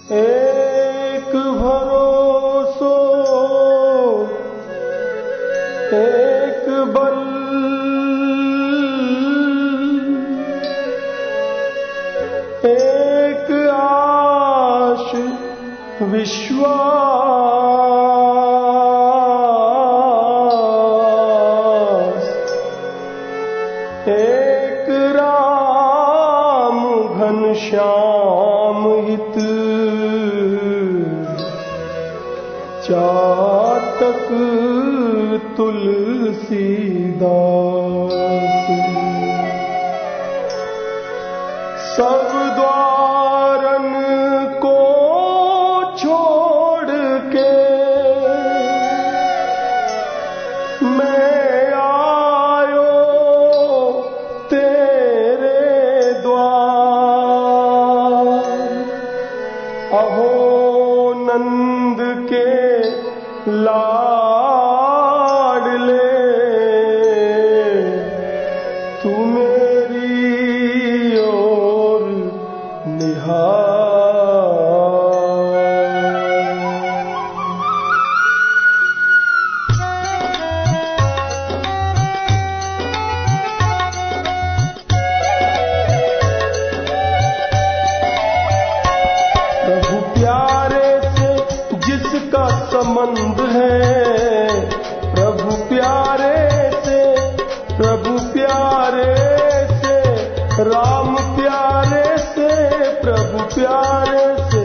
एक भरोसो एक बल एक आश विश्वास एक राम घनश्याम हित चातक तुलसीदास सब द्वारन को छोड़ के मैं आयो तेरे द्वार। अहो नंद के लाडले तू मेरी ओर निहार। प्रभु प्यारे से जिसका संबंध है, प्रभु प्यारे से राम प्यारे से प्रभु प्यारे से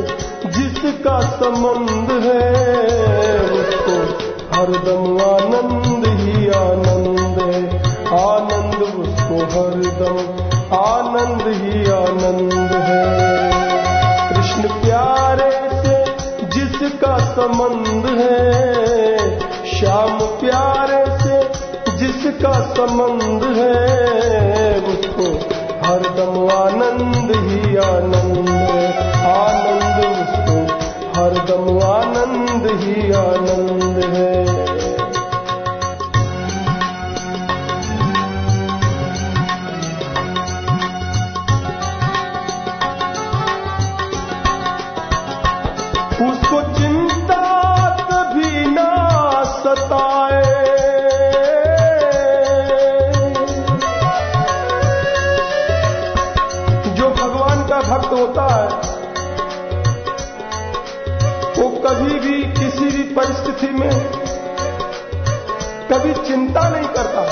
जिसका संबंध है, उसको हरदम आनंद ही आनंद है। आनंद उसको हरदम आनंद ही आनंद है। कृष्ण प्यारे से जिसका संबंध है, श्याम प्यारे से जिसका संबंध है, उसको हरदम आनंद ही आनंद है। आनंद उसको हरदम आनंद ही आनंद है। उसको चिंता कभी ना सताए, जो भगवान का भक्त होता है वो कभी भी किसी भी परिस्थिति में कभी चिंता नहीं करता।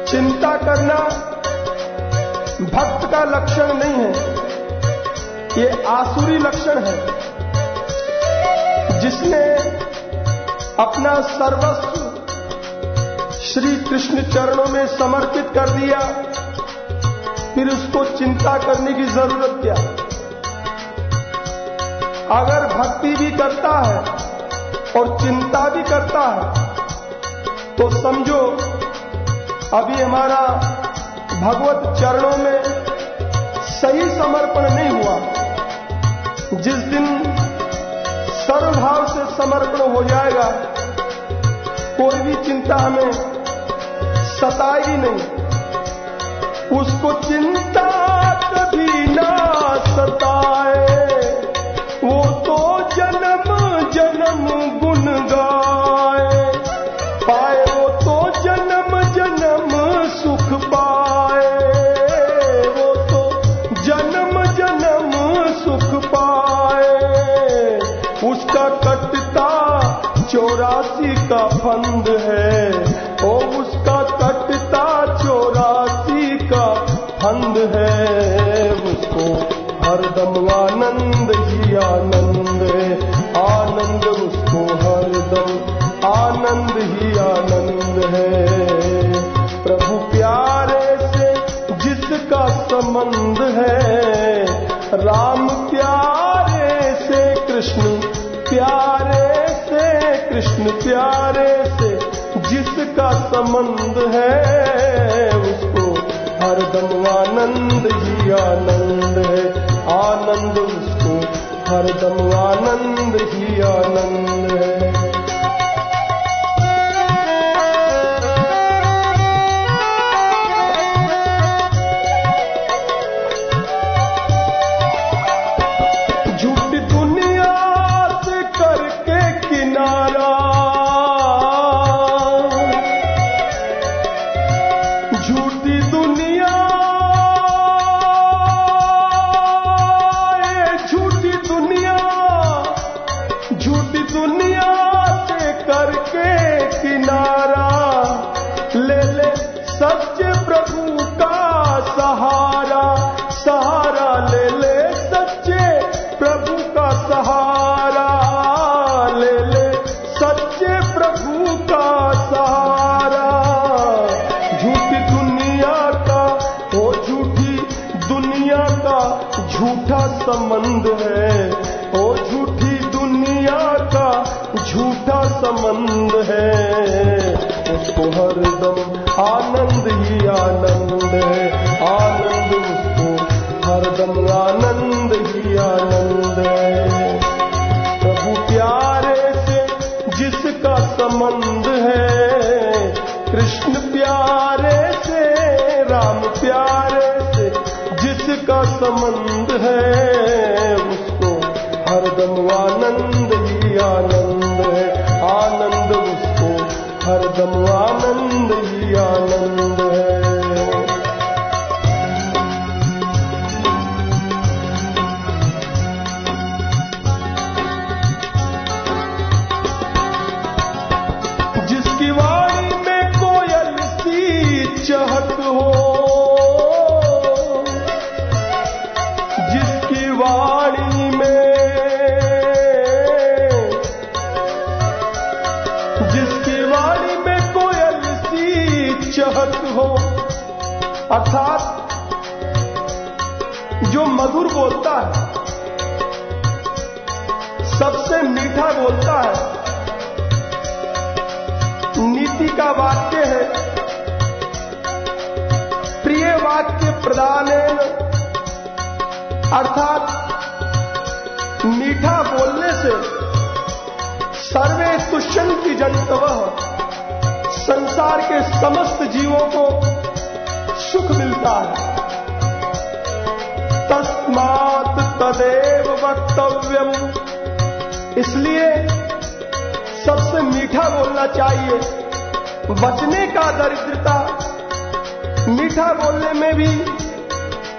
चिंता करना भक्त का लक्षण नहीं है, ये आसुरी लक्षण है। जिसने अपना सर्वस्व श्री कृष्ण चरणों में समर्पित कर दिया, फिर उसको चिंता करने की जरूरत क्या? अगर भक्ति भी करता है और चिंता भी करता है तो समझो अभी हमारा भगवत चरणों में सही समर्पण नहीं हुआ। जिस दिन सर्वभाव से समर्पण हो जाएगा, कोई भी चिंता हमें सताएगी नहीं। उसको चिंता कभी ना सताए, वो तो जन्म जन्म गुण गाए। पाए वो तो जन्म जन्म सुख पाए, वो तो जन्म जन्म सुख पाए। उसका कटता 84 का फंद है, ओ उसका कटता 84 का फंद है। उसको हरदम आनंद ही आनंद है। आनंद उसको हरदम आनंद ही आनंद है। प्रभु प्यारे से जिसका संबंध है, राम प्यारे से कृष्ण प्यारे से कृष्ण प्यारे से जिसका संबंध है, उसको हरदम आनंद ही आनंद है। आनंद उसको हरदम आनंद ही आनंद है। झूठा संबंध है, ओ झूठी दुनिया का झूठा संबंध है। उसको हरदम आनंद ही आनंद है, आनंद उसको हरदम आनंद ही आनंद है। प्रभु प्यारे से जिसका संबंध है, कृष्ण प्यारे से, राम प्यारे से जिसका संबंध है, उसको हरदम आनंद ही आनंद है, आनंद उसको हरदम आनंद ही आनंद है। जिसकी वाणी में कोयल सी चहक हो, जिसकी वाणी में, जिसकी वाणी में कोयल सी चहक हो, अर्थात जो मधुर बोलता है, सबसे मीठा बोलता है, नीति का वाक्य है, प्रिय वाक्य प्रदानेन, अर्थात मीठा बोलने से सर्वे तुष्यन्ति जन्तवः, संसार के समस्त जीवों को सुख मिलता है। तस्मात् तदेव वक्तव्यम, इसलिए सबसे मीठा बोलना चाहिए। बचने का दरिद्रता, मीठा बोलने में भी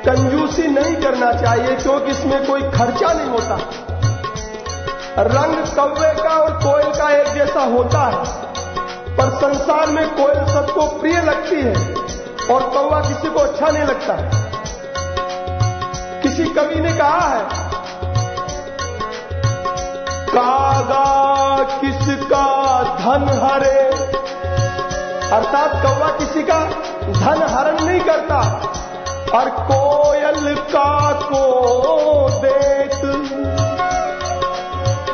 कंजूसी नहीं करना चाहिए, क्योंकि इसमें कोई खर्चा नहीं होता। रंग कौवे का और कोयल का एक जैसा होता है, पर संसार में कोयल सबको प्रिय लगती है और कौवा किसी को अच्छा नहीं लगता। किसी कवि ने कहा है, कागा किसका धन हरे, अर्थात कौवा किसी का धन हरण नहीं करता, और कोयल का को देख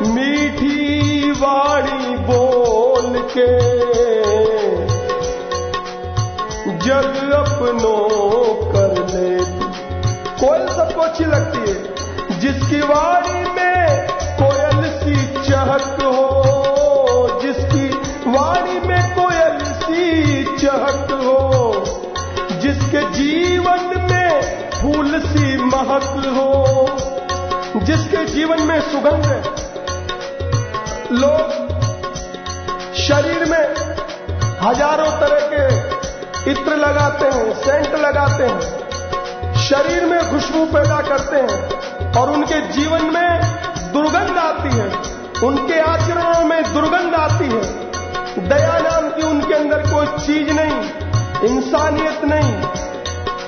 मीठी वाणी बोल के जग अपनों कर ले। कोयल सबको अच्छी लगती है, जिसकी वाणी में कोयल सी चहक हो, जिसकी वाणी में कोयल सी चहक हो, जिसके जीवन में फूल सी महक हो, जिसके जीवन में सुगंध है। लोग शरीर में हजारों तरह के इत्र लगाते हैं, सेंट लगाते हैं, शरीर में खुशबू पैदा करते हैं और उनके जीवन में दुर्गंध आती है, उनके आचरणों में दुर्गंध आती है। दया नाम की उनके अंदर कोई चीज नहीं, इंसानियत नहीं,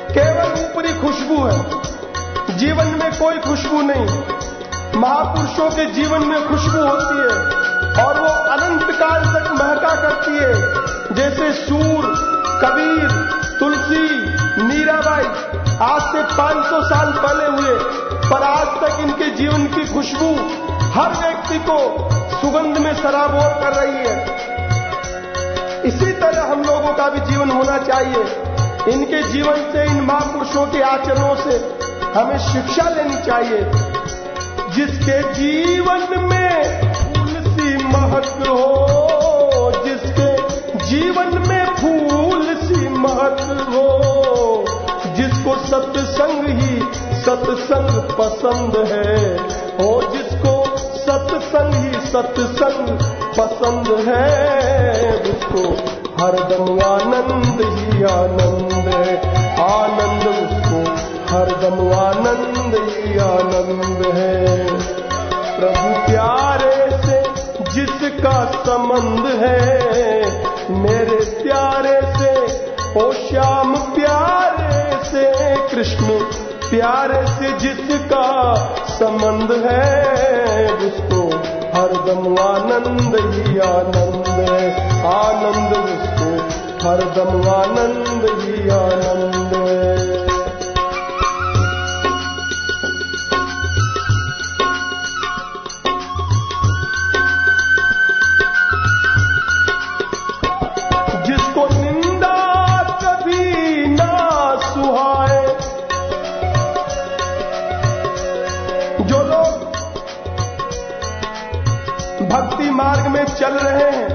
केवल ऊपरी खुशबू है, जीवन में कोई खुशबू नहीं। महापुरुषों के जीवन में खुशबू होती है और वो अनंत काल तक महका करती है, जैसे सूर, कबीर, तुलसी, मीराबाई आज से 500 साल पहले हुए, पर आज तक इनके जीवन की खुशबू हर व्यक्ति को सुगंध में सराबोर कर रही है। इसी तरह हम लोगों का भी जीवन होना चाहिए। इनके जीवन से, इन महापुरुषों के आचरणों से हमें शिक्षा लेनी चाहिए। जिसके जीवन में फूल सी महक हो, जिसके जीवन में फूल सी महक हो, जिसको सत्संग ही सत्संग पसंद है, हो जिसको सत्संग ही सत्संग पसंद है, उसको हरदम आनंद ही आनंद है, आनंद उसको हरदम आनंद ही आनंद है। प्रभु प्यारे से जिसका संबंध है, मेरे प्यारे से, ओ श्याम प्यारे से, कृष्ण प्यारे से जिसका संबंध है, उसको हरदम आनंद ही आनंद है, आनंद उसको हरदम आनंद ही आनंद है। भक्ति मार्ग में चल रहे हैं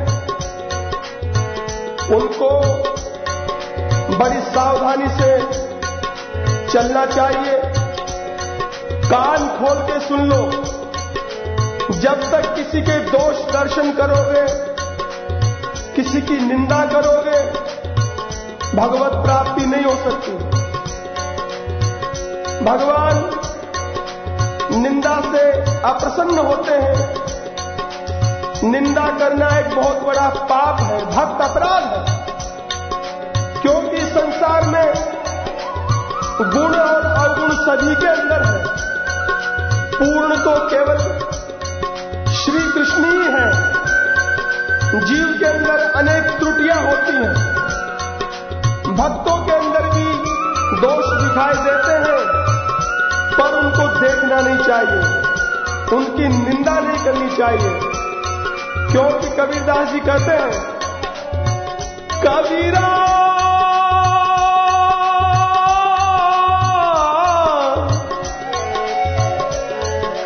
उनको बड़ी सावधानी से चलना चाहिए। कान खोल के सुन लो, जब तक किसी के दोष दर्शन करोगे, किसी की निंदा करोगे, भगवत प्राप्ति नहीं हो सकती। भगवान निंदा से अप्रसन्न होते हैं। निंदा करना एक बहुत बड़ा पाप है, भक्त अपराध है, क्योंकि संसार में गुण और अवगुण सभी के अंदर है। पूर्ण तो केवल श्री कृष्ण ही है। जीव के अंदर अनेक त्रुटियां होती हैं, भक्तों के अंदर भी दोष दिखाई देते हैं, पर उनको देखना नहीं चाहिए, उनकी निंदा नहीं करनी चाहिए, क्योंकि कबीरदास जी कहते हैं, कबीरा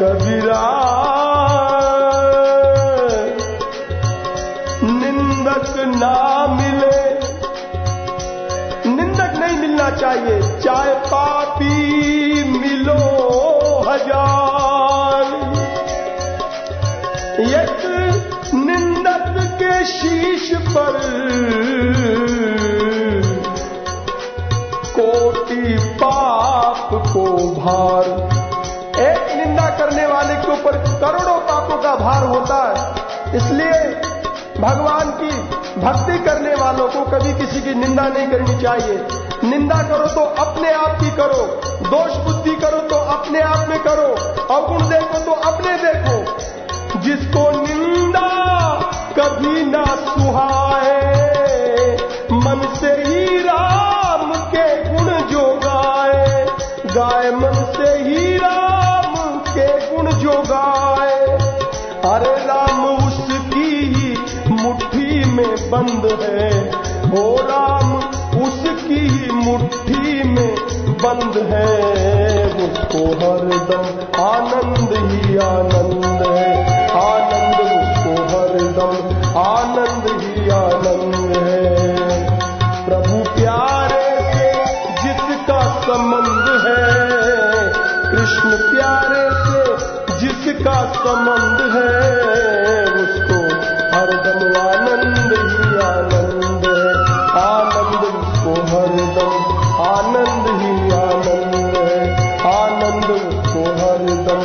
कबीरा निंदक ना मिले, निंदक नहीं मिलना चाहिए, चाहे पापी मिलो हजार। एक निंदक के शीश पर कोटि पाप को भार। एक निंदा करने वाले के ऊपर करोड़ों पापों का भार होता है। इसलिए भगवान की भक्ति करने वालों को कभी किसी की निंदा नहीं करनी चाहिए। निंदा करो तो अपने आप की करो, दोष बुद्धि करो तो अपने आप में करो, अवगुण देखो तो अपने देखो। जिसको निंदा कभी ना सुहाए, मन से ही राम के गुण जो गाए, गाए मन से ही राम के गुण जो गाए। अरे राम उसकी ही मुट्ठी में बंद है, हो राम उसकी ही मुट्ठी में बंद है। उसको हरदम आनंद ही आनंद है, आनंद उसको हरदम आनंद ही आनंद है। प्रभु प्यारे से जिसका संबंध है, कृष्ण प्यारे से जिसका संबंध है, उसको हरदम आनंद ही आनंद है, आनंद उसको हरदम आनंद ही आनंद है, आनंद उसको हरदम